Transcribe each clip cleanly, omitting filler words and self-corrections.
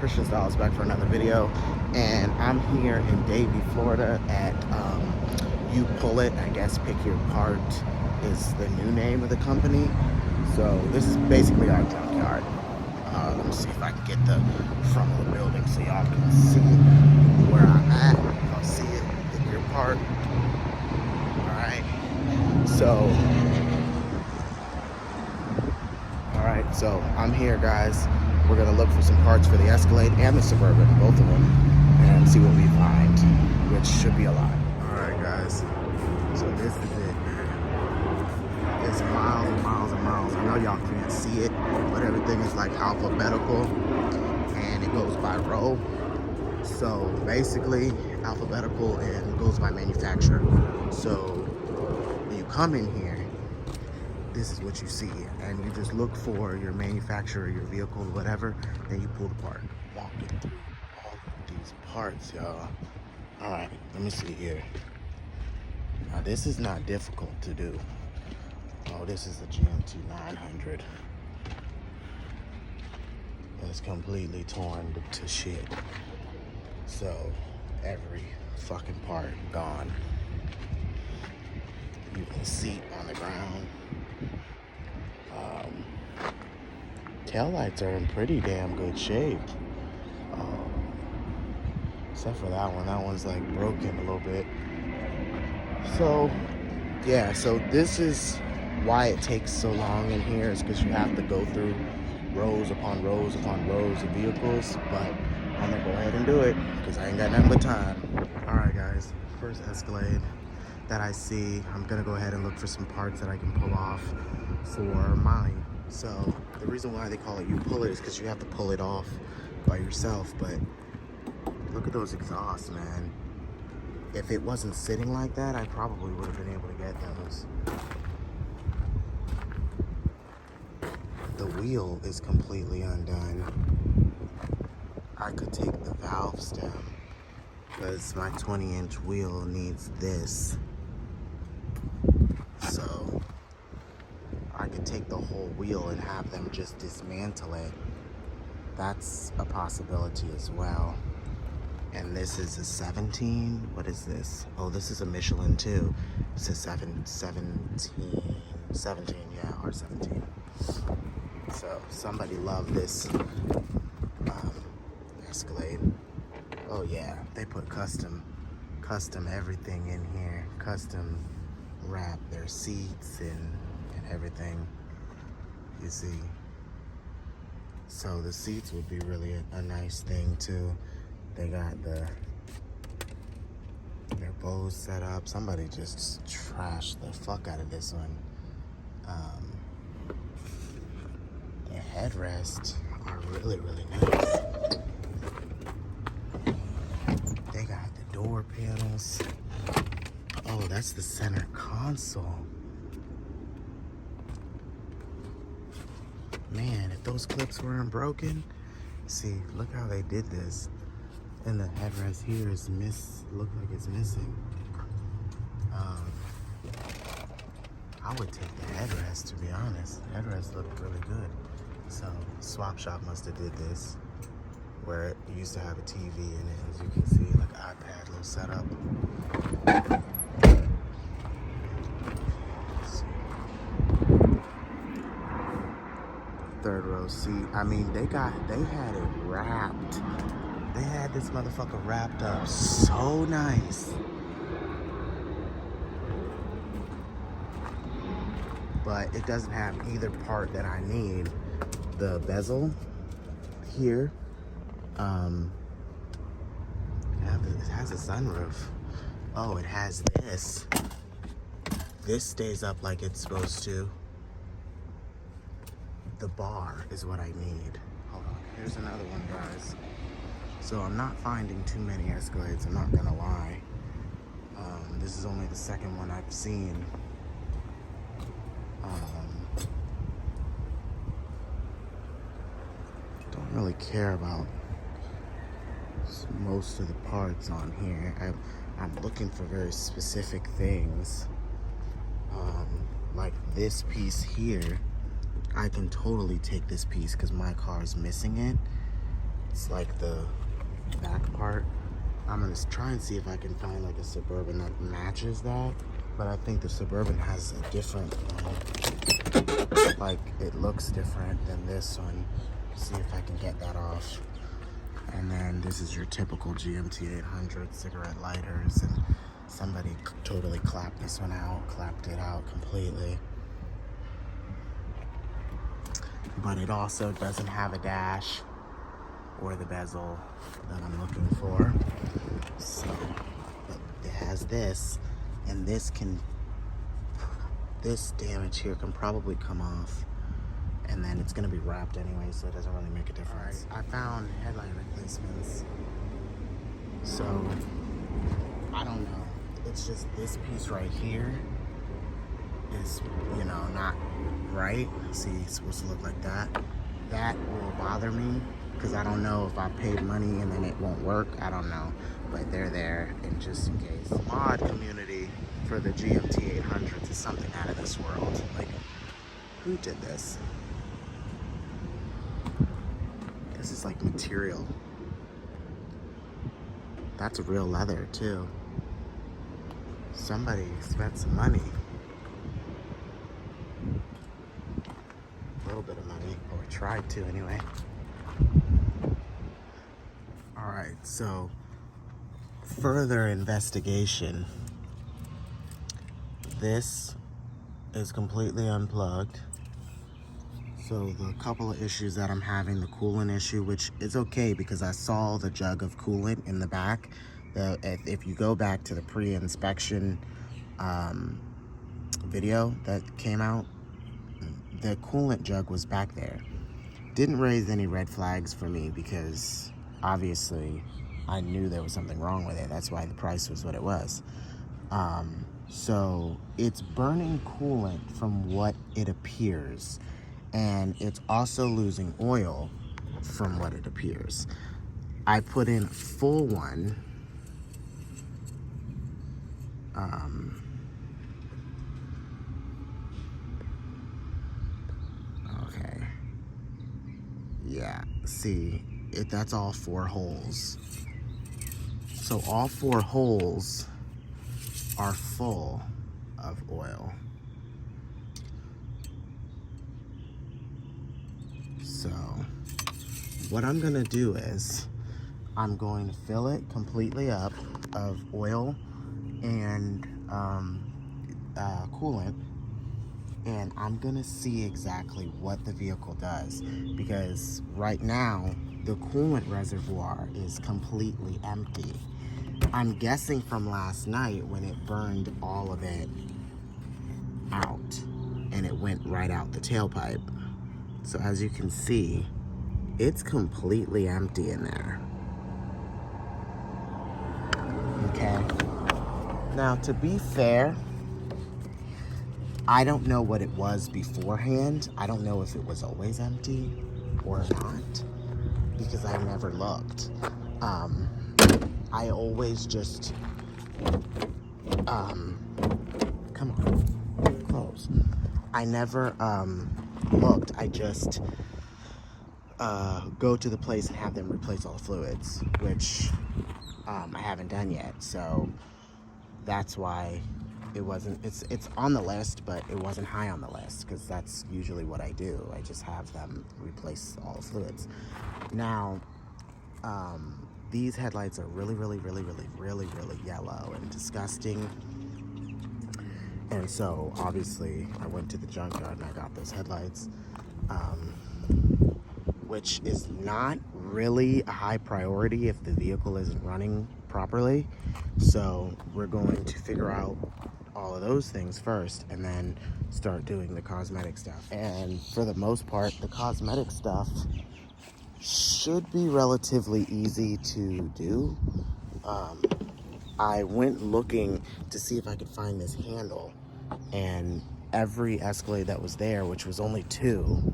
Christian Stylez back for another video, and I'm here in Davie, Florida at You Pull It, I guess Pick Your Part is the new name of the company. So this is basically our junkyard. Let me see if I can get the front of the building so y'all can see where I'm at. Y'all see it, Pick Your Part. Alright, so I'm here, guys. We're gonna look for some parts for the Escalade and the Suburban, both of them, and see what we find, which should be a lot. Alright, guys. So this is it. It's miles and miles and miles. I know y'all can't see it, but everything is like alphabetical, and it goes by row. So basically, alphabetical and goes by manufacturer. So when you come in here, this is what you see, and you just look for your manufacturer, your vehicle, whatever, then you pull the part. Walking through all of these parts, y'all. All right, let me see here. Now this is not difficult to do. Oh, this is the GMT 900. It's completely torn to shit. So every fucking part gone. Even the seat on the ground. Tail lights are in pretty damn good shape. Except for that one. That one's like broken a little bit. So, yeah, so this is why it takes so long in here, is because you have to go through rows upon rows upon rows of vehicles. But I'm gonna go ahead and do it because I ain't got nothing but time. Alright, guys, first Escalade that I see, I'm gonna go ahead and look for some parts that I can pull off for mine. So the reason why they call it You Pull It is because you have to pull it off by yourself. But look at those exhausts, man. If it wasn't sitting like that, I probably would have been able to get those. The wheel is completely undone. I could take the valve stem because my 20-inch wheel needs this. So I could take the whole wheel and have them just dismantle it. That's a possibility as well. And this is a 17. What is this? Oh, this is a Michelin too. It's a 17, yeah, R17. So somebody loved this Escalade. Oh yeah, they put custom everything in here. Custom wrap their seats and everything, you see. So the seats would be really a nice thing too. They got their bows set up. Somebody just trashed the fuck out of this one. The headrests are really, really nice. They got the door panels. Oh, that's the center console. Man, if those clips weren't broken, see, look how they did this. And the headrest here is look like it's missing. I would take the headrest, to be honest. The headrest looked really good. So Swap Shop must have did this, where it used to have a TV in it, as you can see, like an iPad little setup. Third row seat. I mean, they had it wrapped. They had this motherfucker wrapped up so nice. But it doesn't have either part that I need. The bezel here, it has a sunroof. Oh, it has this. This stays up like it's supposed to. The bar is what I need. Hold on, here's another one, guys. So I'm not finding too many Escalades, I'm not gonna lie. This is only the second one I've seen. Don't really care about most of the parts on here. I'm looking for very specific things. Like this piece here, I can totally take this piece because my car is missing it. It's like the back part. I'm gonna try and see if I can find like a Suburban that matches that, but I think the Suburban has a different one. Like, it looks different than this one. See if I can get that off. And then this is your typical GMT 800 cigarette lighters, and somebody totally clapped this one out, clapped it out completely. But it also doesn't have a dash or the bezel that I'm looking for. So, but it has this, and this damage here can probably come off, and then it's gonna be wrapped anyway, so it doesn't really make a difference. I found headlight replacements. So, I don't know. It's just this piece right here is, you know, not right. See, it's supposed to look like that. That will bother me, because I don't know if I paid money and then it won't work. I don't know, but they're there, and just in case. The mod community for the GMT 800s is something out of this world. Like, who did this? This is like material. That's real leather too. Somebody spent some money. A little bit of money, or tried to anyway. Alright, so further investigation. This is completely unplugged. So the couple of issues that I'm having, the coolant issue, which is okay because I saw the jug of coolant in the back. If you go back to the pre-inspection video that came out, the coolant jug was back there. Didn't raise any red flags for me because obviously I knew there was something wrong with it. That's why the price was what it was. So it's burning coolant from what it appears, and it's also losing oil from what it appears. I put in a full one. Okay. Yeah, see, that's all 4 holes. So all 4 holes are full of oil. So what I'm gonna do is I'm going to fill it completely up of oil and coolant, and I'm gonna see exactly what the vehicle does, because right now the coolant reservoir is completely empty. I'm guessing from last night when it burned all of it out and it went right out the tailpipe. So as you can see, it's completely empty in there. Okay. Now, to be fair, I don't know what it was beforehand. I don't know if it was always empty or not, because I never looked. I always just, come on, close. I never looked. I just go to the place and have them replace all the fluids, which I haven't done yet. So that's why it wasn't, it's on the list, but it wasn't high on the list, because that's usually what I do. I just have them replace all the fluids. Now, these headlights are really yellow and disgusting. And so obviously I went to the junkyard and I got those headlights, which is not really a high priority if the vehicle isn't running properly. So we're going to figure out all of those things first and then start doing the cosmetic stuff. And for the most part, the cosmetic stuff should be relatively easy to do. I went looking to see if I could find this handle, and every Escalade that was there, which was only 2,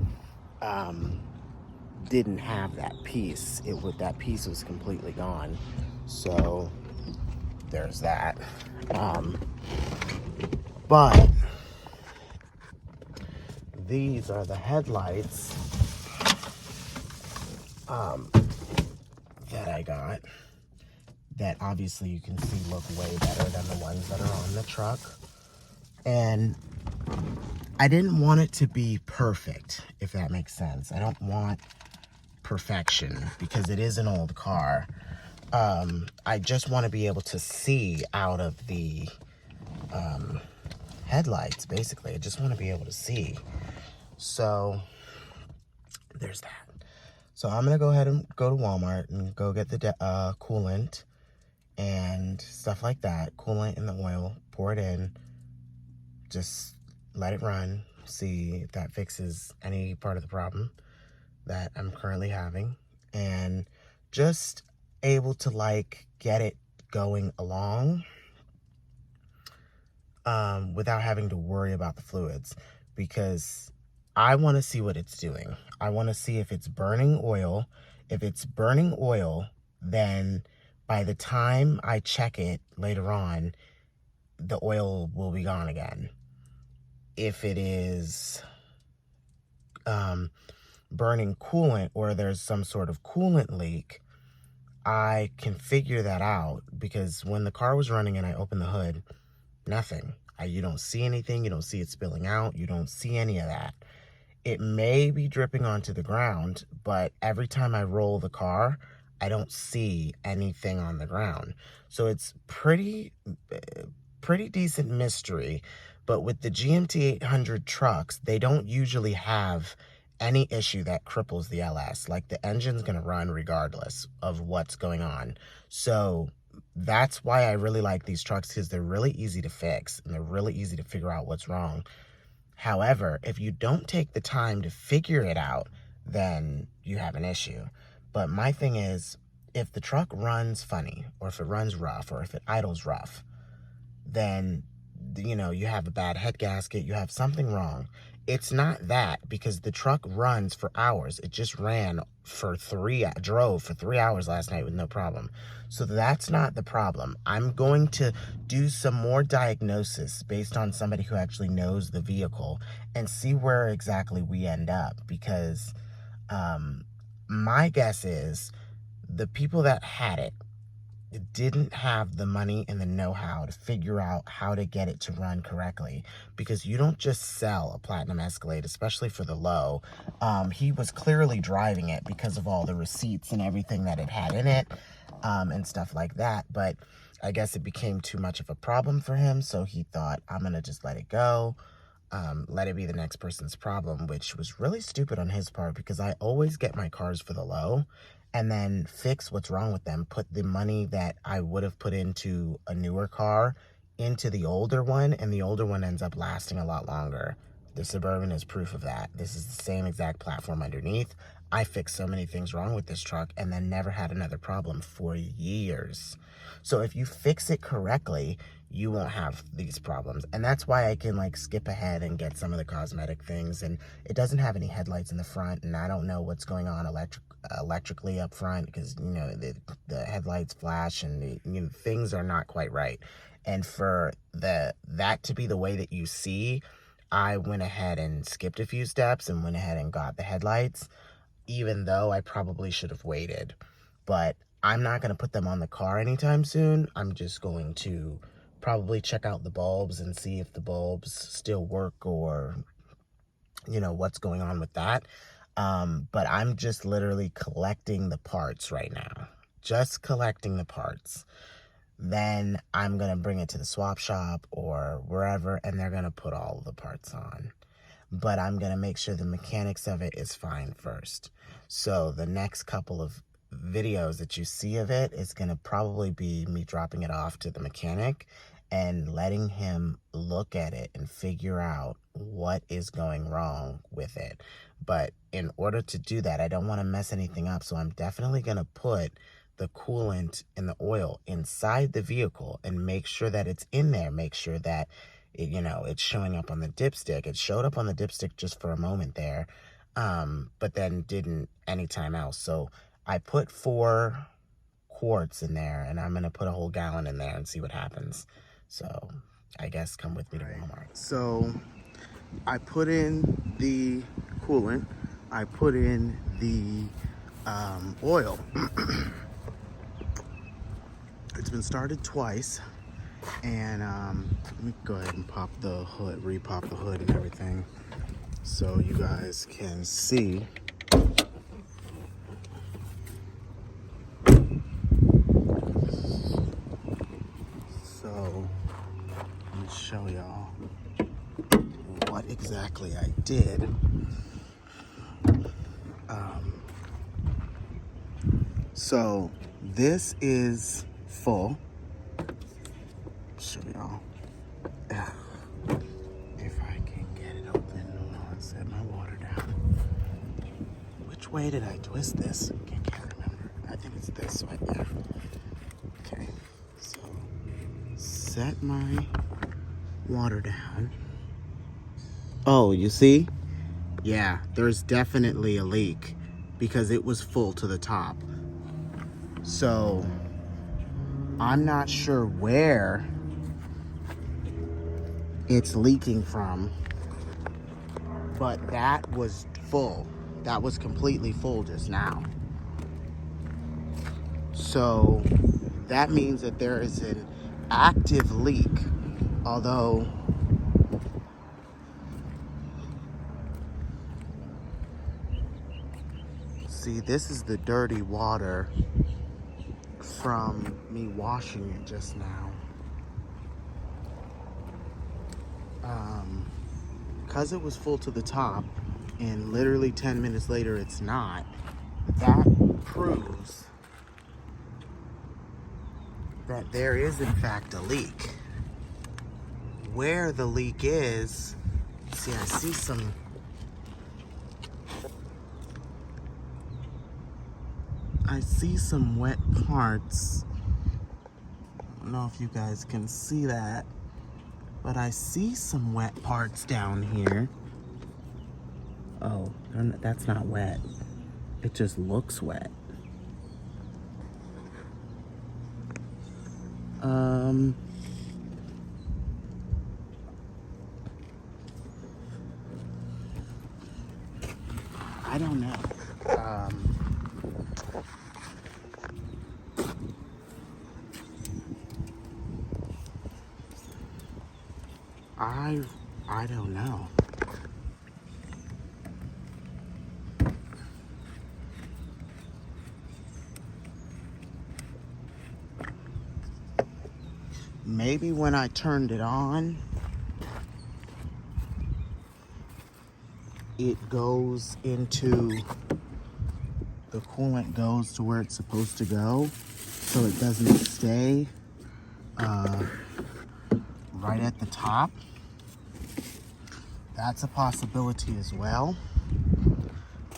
didn't have that piece. That piece was completely gone. So there's that. But these are the headlights that I got that obviously you can see look way better than the ones that are on the truck. And I didn't want it to be perfect, if that makes sense. I don't want perfection because it is an old car. I just want to be able to see out of the headlights, basically. I just want to be able to see. So there's that. So I'm gonna go ahead and go to Walmart and go get the coolant and stuff like that. Coolant in the oil, pour it in, just let it run, see if that fixes any part of the problem that I'm currently having, and just able to like get it going along without having to worry about the fluids, because I want to see what it's doing. I want to see if it's burning oil. If it's burning oil, then by the time I check it later on, the oil will be gone again. If it is burning coolant, or there's some sort of coolant leak, I can figure that out, because when the car was running and I opened the hood, nothing. You don't see anything. You don't see it spilling out. You don't see any of that. It may be dripping onto the ground, but every time I roll the car, I don't see anything on the ground. So it's pretty decent mystery. But with the GMT 800 trucks, they don't usually have any issue that cripples the LS. Like, the engine's going to run regardless of what's going on. So that's why I really like these trucks, because they're really easy to fix and they're really easy to figure out what's wrong. However, if you don't take the time to figure it out, then you have an issue. But my thing is, if the truck runs funny, or if it runs rough, or if it idles rough, then, you know, you have a bad head gasket, you have something wrong. It's not that, because the truck runs for hours. It just drove for 3 hours last night with no problem. So that's not the problem. I'm going to do some more diagnosis based on somebody who actually knows the vehicle and see where exactly we end up, because my guess is the people that had it didn't have the money and the know-how to figure out how to get it to run correctly, because you don't just sell a platinum Escalade, especially for the low. He was clearly driving it because of all the receipts and everything that it had in it, and stuff like that, but I guess it became too much of a problem for him, so he thought, I'm gonna just let it go, let it be the next person's problem, which was really stupid on his part, because I always get my cars for the low and then fix what's wrong with them, put the money that I would have put into a newer car into the older one, and the older one ends up lasting a lot longer. The Suburban is proof of that. This is the same exact platform underneath. I fixed so many things wrong with this truck and then never had another problem for years. So if you fix it correctly, you won't have these problems. And that's why I can like skip ahead and get some of the cosmetic things. And it doesn't have any headlights in the front, and I don't know what's going on electrically up front, because, you know, the headlights flash and you know, things are not quite right. And for that to be the way that you see, I went ahead and skipped a few steps and went ahead and got the headlights, even though I probably should have waited. But I'm not going to put them on the car anytime soon. I'm just going to probably check out the bulbs and see if the bulbs still work, or, you know, what's going on with that. But I'm just literally collecting the parts right now. Just collecting the parts. Then I'm going to bring it to the swap shop or wherever, and they're going to put all of the parts on. But I'm going to make sure the mechanics of it is fine first. So the next couple of videos that you see of it is going to probably be me dropping it off to the mechanic and letting him look at it and figure out what is going wrong with it. But in order to do that, I don't want to mess anything up. So I'm definitely going to put the coolant and the oil inside the vehicle and make sure that it's in there. Make sure that it, you know, it's showing up on the dipstick. It showed up on the dipstick just for a moment there, but then didn't anytime else. So I put 4 quarts in there, and I'm going to put a whole gallon in there and see what happens. So I guess come with me to Walmart. So I put in the coolant. I put in the oil. It's been started twice, and let me go ahead and pop the hood, repop the hood and everything, so you guys can see. So let me show y'all what exactly I did. So this is full. Show y'all. If I can get it open. Hold on, set my water down. Which way did I twist this? I can't remember. I think it's this way. Yeah. Okay. So set my water down. Oh, you see? Yeah, there's definitely a leak because it was full to the top. So I'm not sure where it's leaking from, but that was full. That was completely full just now. So that means that there is an active leak, although see, this is the dirty water from me washing it just now. Because it was full to the top and literally 10 minutes later it's not, that proves that there is in fact a leak. Where the leak is, see, I see some wet parts. I don't know if you guys can see that, but I see some wet parts down here. Oh, that's not wet. It just looks wet. I don't know. I don't know. Maybe when I turned it on, it goes into, the coolant goes to where it's supposed to go, so it doesn't stay right at the top. That's a possibility as well.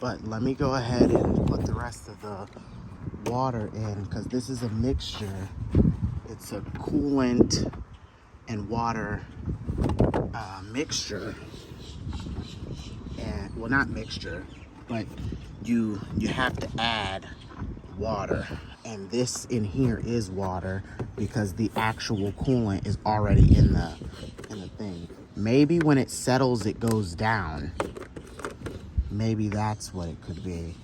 But let me go ahead and put the rest of the water in, because this is a mixture. It's a coolant and water mixture. And well, not mixture, but you have to add water, and this in here is water because the actual coolant is already in the thing. Maybe when it settles it goes down. Maybe that's what it could be,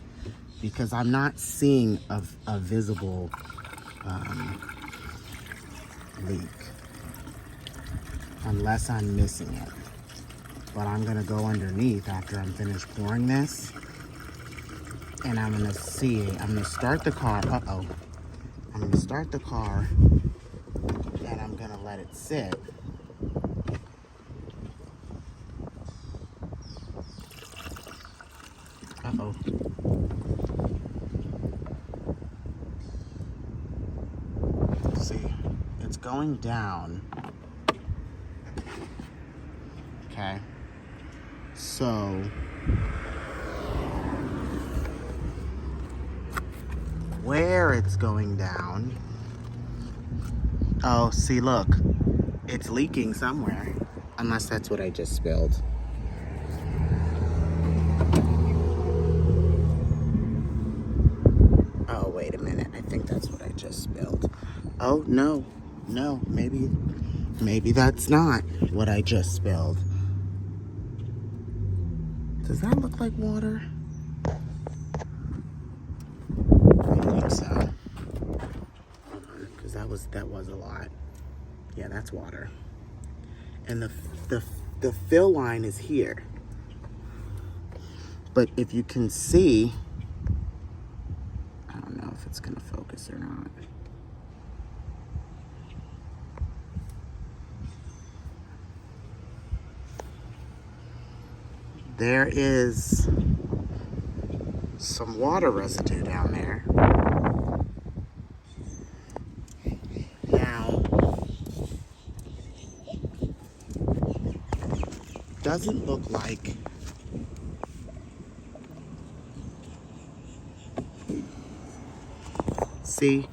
because I'm not seeing a visible leak unless I'm missing it. But I'm gonna go underneath after I'm finished pouring this, and I'm gonna see it. I'm gonna start the car. I'm gonna start the car, and I'm gonna let it sit. See, it's going down. Okay. So where it's going down, oh, see, look, it's leaking somewhere, unless that's what I just spilled. Oh, wait a minute, I think that's what I just spilled. Oh, no, maybe that's not what I just spilled. Does that look like water? I think so. Because that was was a lot. Yeah, that's water. And the fill line is here. But if you can see, I don't know if it's gonna focus or not. There is some water residue down there. Now, doesn't look like see,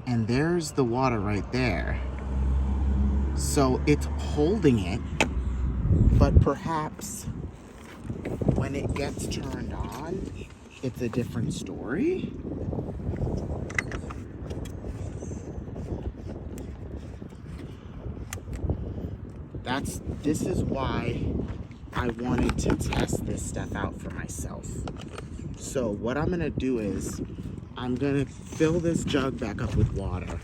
and there's the water right there. So it's holding it, but perhaps when it gets turned on, it's a different story. This is why I wanted to test this stuff out for myself. So what I'm gonna do is, I'm gonna fill this jug back up with water,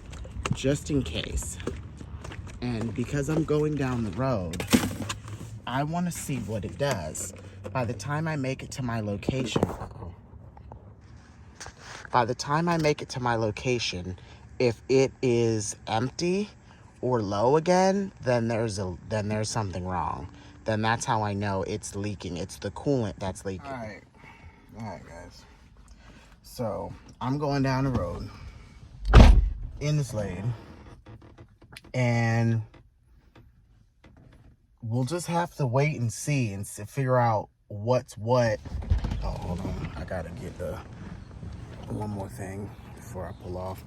just in case. And because I'm going down the road, I wanna see what it does. By the time I make it to my location, if it is empty or low again, then there's something wrong. Then that's how I know it's leaking. It's the coolant that's leaking. All right, guys. So I'm going down the road in this lane, and we'll just have to wait and see and figure out what's what. Oh, hold on. I gotta get one more thing before I pull off.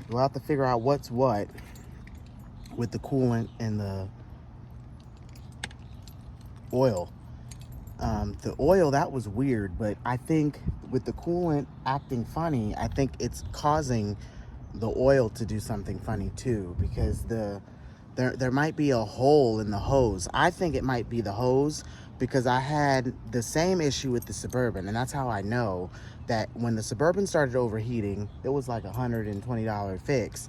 We'll have to figure out what's what with the coolant and the oil. The oil, that was weird, but I think with the coolant acting funny, I think it's causing the oil to do something funny too, because there might be a hole in the hose. I think it might be the hose, because I had the same issue with the Suburban, and that's how I know that when the Suburban started overheating, it was like $120 fix,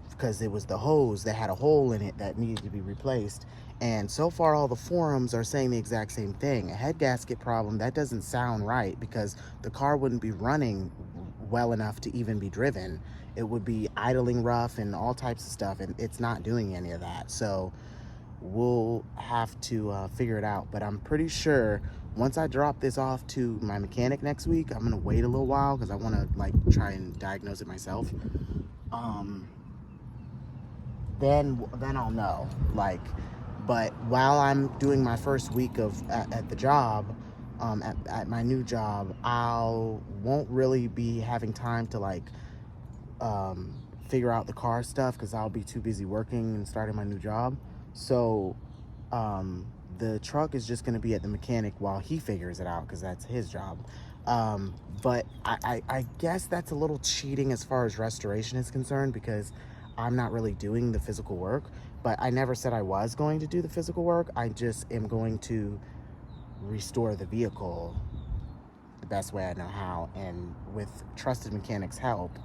because it was the hose that had a hole in it that needed to be replaced. And so far, all the forums are saying the exact same thing. A head gasket problem, that doesn't sound right, because the car wouldn't be running well enough to even be driven. It would be idling rough and all types of stuff, and it's not doing any of that. So we'll have to figure it out. But I'm pretty sure once I drop this off to my mechanic next week, I'm gonna wait a little while because I want to like try and diagnose it myself. Then I'll know. But while I'm doing my first week at the job, at my new job, won't really be having time to figure out the car stuff, because I'll be too busy working and starting my new job. So the truck is just going to be at the mechanic while he figures it out, because that's his job. But I guess that's a little cheating as far as restoration is concerned, because I'm not really doing the physical work. But I never said I was going to do the physical work. I just am going to restore the vehicle the best way I know how, and with trusted mechanics' help,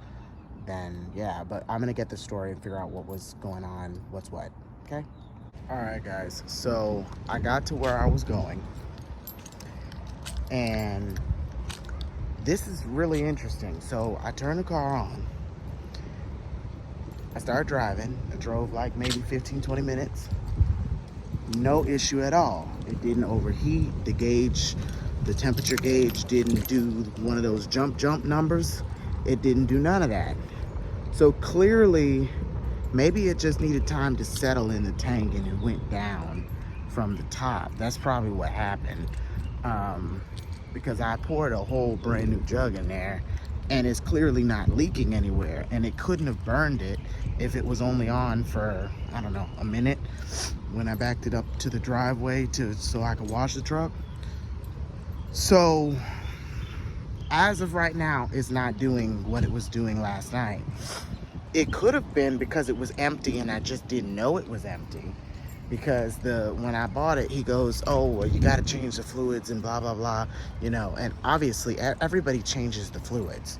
then yeah. But I'm gonna get the story and figure out what was going on, what's what, okay? All right, guys, so I got to where I was going, and this is really interesting. So I turned the car on, I started driving. I drove like maybe 15-20 minutes. No issue at all. It didn't overheat. The temperature gauge didn't do one of those jump numbers. It didn't do none of that. So clearly, maybe it just needed time to settle in the tank and it went down from the top. That's probably what happened. Because I poured a whole brand new jug in there, and it's clearly not leaking anywhere, and it couldn't have burned it if it was only on for, I don't know, a minute when I backed it up to the driveway so I could wash the truck. So as of right now, it's not doing what it was doing last night. It could have been because it was empty and I just didn't know it was empty, because when I bought it, he goes, oh, well, you got to change the fluids and blah blah blah, and obviously everybody changes the fluids.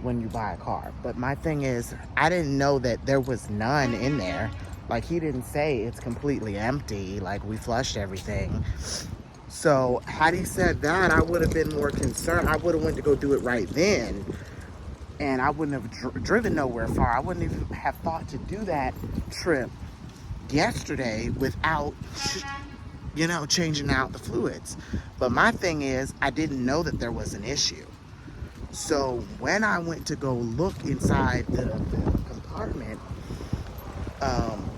when you buy a car. But my thing is, I didn't know that there was none in there. Like, he didn't say it's completely empty, like we flushed everything. So had he said that, I would have been more concerned. I would have went to go do it right then, and I wouldn't have driven nowhere far. I wouldn't even have thought to do that trip yesterday without, you know, changing out the fluids. But my thing is, I didn't know that there was an issue. So when I went to go look inside the compartment,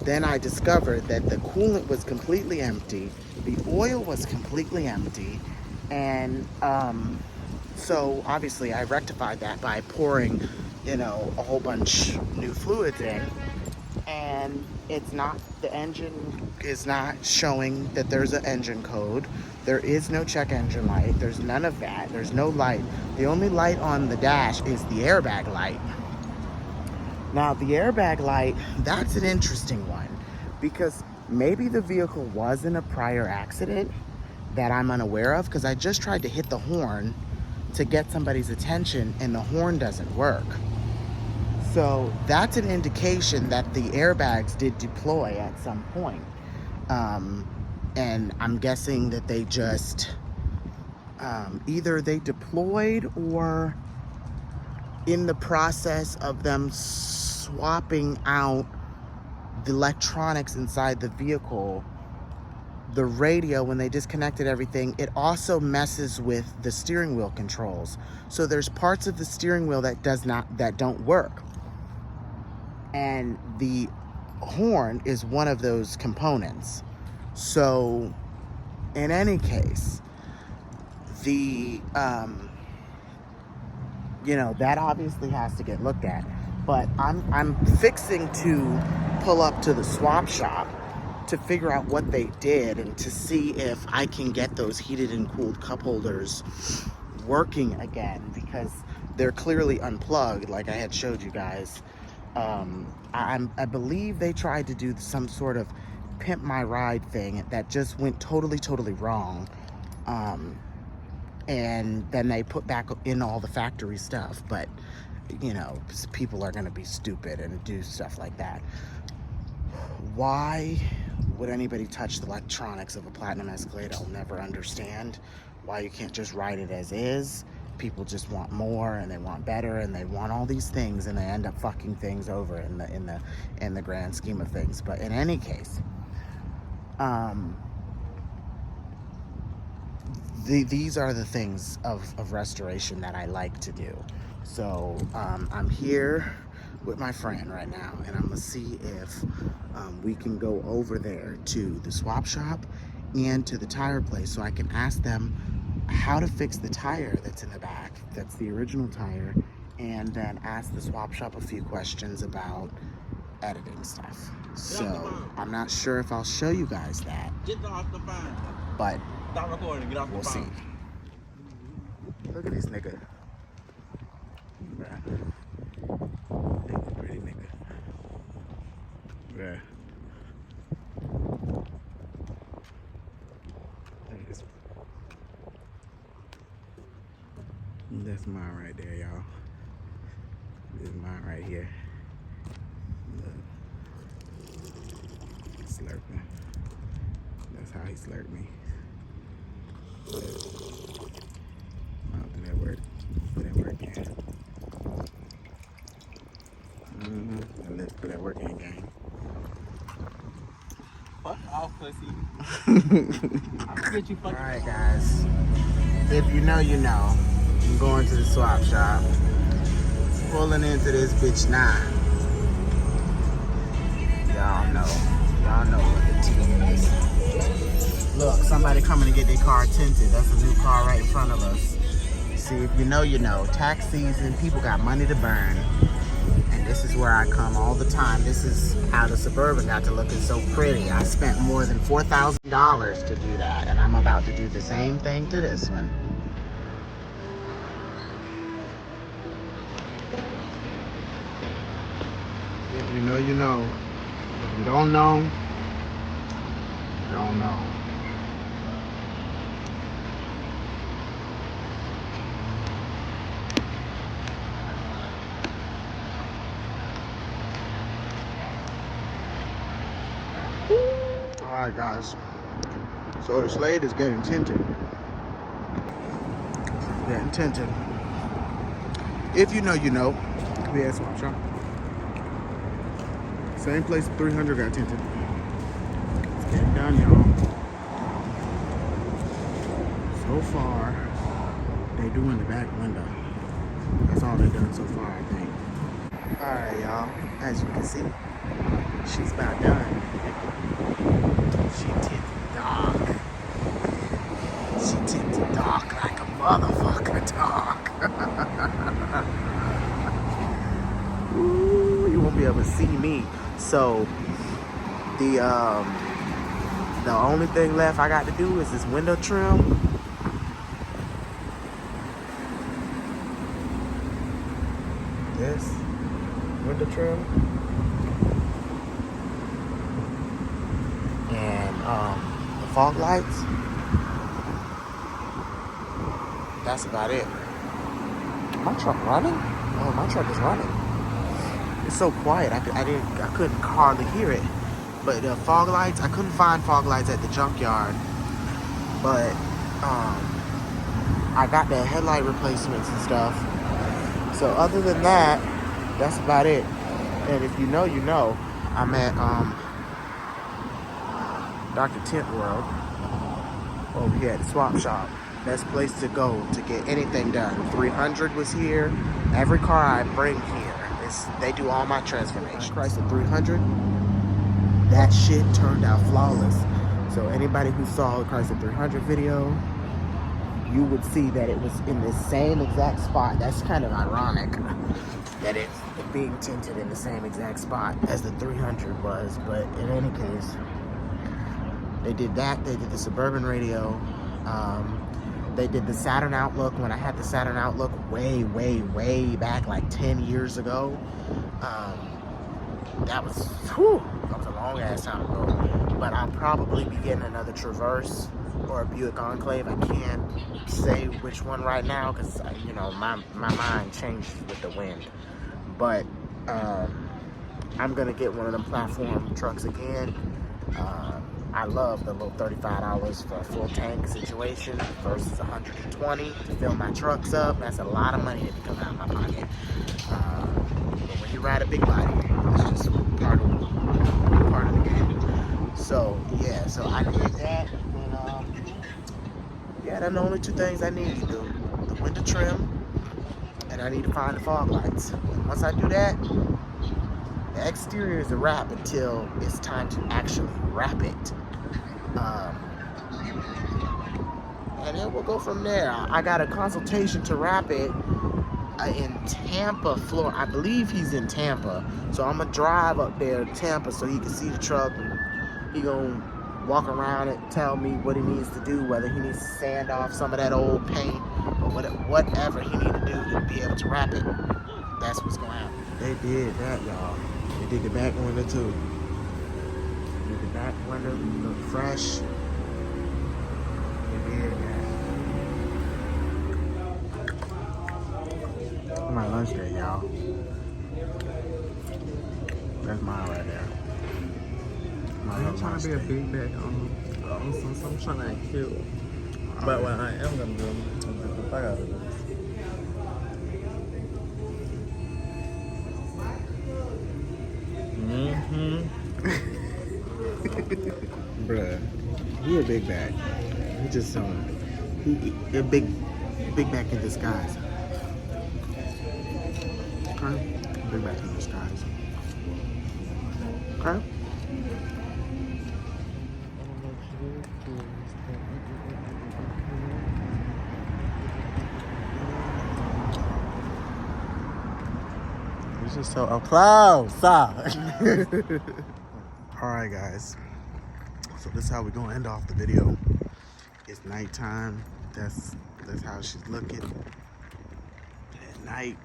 then I discovered that the coolant was completely empty, the oil was completely empty, and so obviously I rectified that by pouring, you know, a whole bunch new fluids in, and it's not, the engine is not showing that there's an engine code. There is no check engine light. There's none of that. There's no light. The only light on the dash is the airbag light. Now, the airbag light, that's an interesting one, because maybe the vehicle was in a prior accident that I'm unaware of, because I just tried to hit the horn to get somebody's attention and the horn doesn't work. So that's an indication that the airbags did deploy at some point. And I'm guessing that they just, either they deployed, or in the process of them swapping out the electronics inside the vehicle, the radio, when they disconnected everything, it also messes with the steering wheel controls. So there's parts of the steering wheel that don't work. And the horn is one of those components. So in any case, the you know, that obviously has to get looked at. But I'm fixing to pull up to the swap shop to figure out what they did and to see if I can get those heated and cooled cup holders working again, because they're clearly unplugged, like I had showed you guys. I believe they tried to do some sort of pimp my ride thing that just went totally wrong. And then they put back in all the factory stuff. But, you know, people are going to be stupid and do stuff like that. Why would anybody touch the electronics of a Platinum Escalade? I'll never understand why you can't just ride it as is. People just want more, and they want better, and they want all these things, and they end up fucking things over in the grand scheme of things. But in any case, these are the things of restoration that I like to do. So I'm here with my friend right now, and I'm gonna see if we can go over there to the swap shop and to the tire place, so I can ask them how to fix the tire that's in the back, that's the original tire, and then ask the swap shop a few questions about editing stuff. So I'm not sure if I'll show you guys that, but we'll see. Look at this nigga. Nigga, pretty nigga. Bruh. That's mine right there, y'all. This is mine right here. Look. Slurping. That's how he slurped me. Oh, did that work? Did that work, yeah. Let's put that work in, gang. Fuck off, pussy. I'll get you fucking. Alright, guys. If you know, you know. I'm going to the swap shop. Pulling into this bitch now. Y'all know. Y'all know what the tea is. Look, somebody coming to get their car tinted. That's a new car right in front of us. See, if you know, you know. Tax season, people got money to burn. And this is where I come all the time. This is how the Suburban got to looking so pretty. I spent more than $4,000 to do that. And I'm about to do the same thing to this one. If you know, you know. If you don't know, you don't know. Alright guys, so Escalade is getting tinted. Getting tinted. If you know, you know. We had swap shop. Same place 300 got tinted. It's getting done, y'all. So far, they doing the back window. That's all they've done so far, I think. Alright, y'all. As you can see, she's about done. She tinted dark. She tinted dark like a motherfucker dark. Ooh, you won't be able to see me. So the only thing left I got to do is this window trim. This window trim. And the fog lights. That's about it. My truck running? Oh, my truck is running. It's so quiet. I couldn't hardly hear it. But the fog lights, I couldn't find fog lights at the junkyard. But I got the headlight replacements and stuff. So other than that, that's about it. And if you know, you know. I'm at Dr. Tint World over here at the swap shop. Best place to go to get anything done. 300 was here. Every car I bring here, they do all my transformations. Chrysler 300, that shit turned out flawless. So anybody who saw the Chrysler 300 video, you would see that it was in the same exact spot. That's kind of ironic that it's being tinted in the same exact spot as the 300 was. But in any case, they did that. They did the Suburban radio. They did the Saturn Outlook when I had the Saturn Outlook way back, like 10 years ago. That was a long ass time ago. But I'll probably be getting another Traverse or a Buick Enclave. I can't say which one right now because, you know, my mind changed with the wind. But I'm going to get one of them platform trucks again. I love the little $35 for a full tank situation versus $120 to fill my trucks up. That's a lot of money to come out of my pocket. But when you ride a big body, it's just part of the game. So yeah, so I did that, and yeah, that's the only two things I need: the window trim, and I need to find the fog lights. And once I do that, the exterior is a wrap until it's time to actually wrap it. And then we'll go from there. I got a consultation to wrap it in Tampa, Florida. I believe he's in Tampa. So I'm going to drive up there to Tampa so he can see the truck. And he going to walk around and tell me what he needs to do, whether he needs to sand off some of that old paint or whatever he needs to do to be able to wrap it. That's what's going to happen. They did that, y'all. They did the back window too. They did the back window, look fresh. They did that. My lunch day, y'all. That's mine right there. I'm trying to be a big bag on some. I'm trying to act cute. But what I am gonna do, I'm gonna get the fuck out of this. Bruh, he a big bag. He just a big bag in disguise. Okay, big bag in disguise. Okay. It's just so applause. Alright guys, so this is how we're gonna end off the video. It's nighttime. That's how she's looking at night.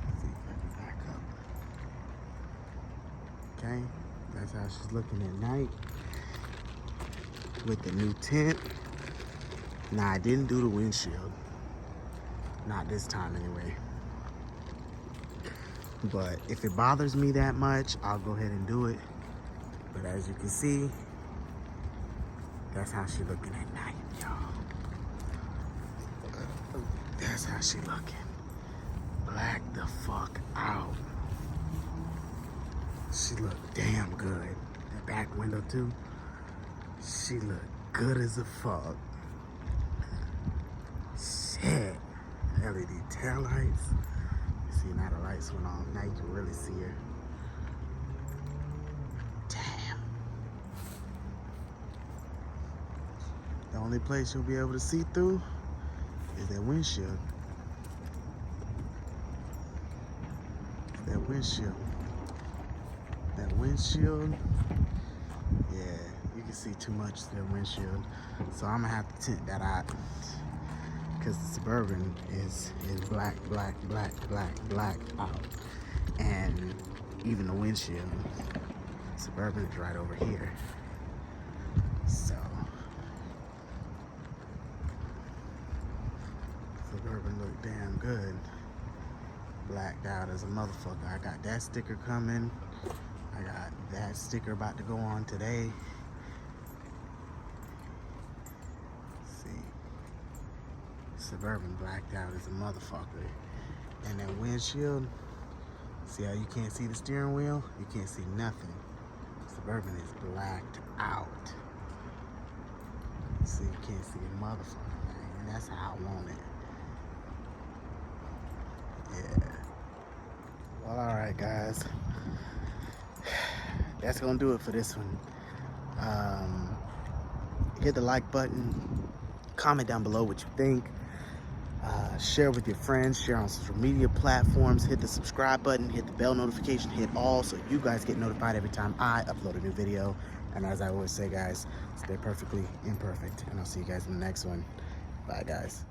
Let's see if I can back up. Okay, that's how she's looking at night with the new tint. Now I didn't do the windshield. Not this time anyway. But if it bothers me that much, I'll go ahead and do it. But as you can see, that's how she looking at night, y'all. That's how she looking. Black the fuck out. She look damn good. That back window too. She look good as a fuck. Shit. LED tail lights. See, now the lights went on. Now you can really see her. Damn. The only place you'll be able to see through is that windshield. That windshield. That windshield. Yeah, you can see too much through that windshield. So I'm gonna have to tint that out. Because the Suburban is black, black, black, black, black out. And even the windshield, Suburban is right over here. So, Suburban look damn good. Blacked out as a motherfucker. I got that sticker coming. I got that sticker about to go on today. Suburban blacked out as a motherfucker. And that windshield, see how you can't see the steering wheel? You can't see nothing. Suburban is blacked out. See, you can't see a motherfucker thing. And that's how I want it. Yeah. Well, alright guys. That's gonna do it for this one. Hit the like button. Comment down below what you think. Share with your friends, share on social media platforms, hit the subscribe button, hit the bell notification, hit all so you guys get notified every time I upload a new video. And as I always say, guys, stay perfectly imperfect. And I'll see you guys in the next one. Bye, guys.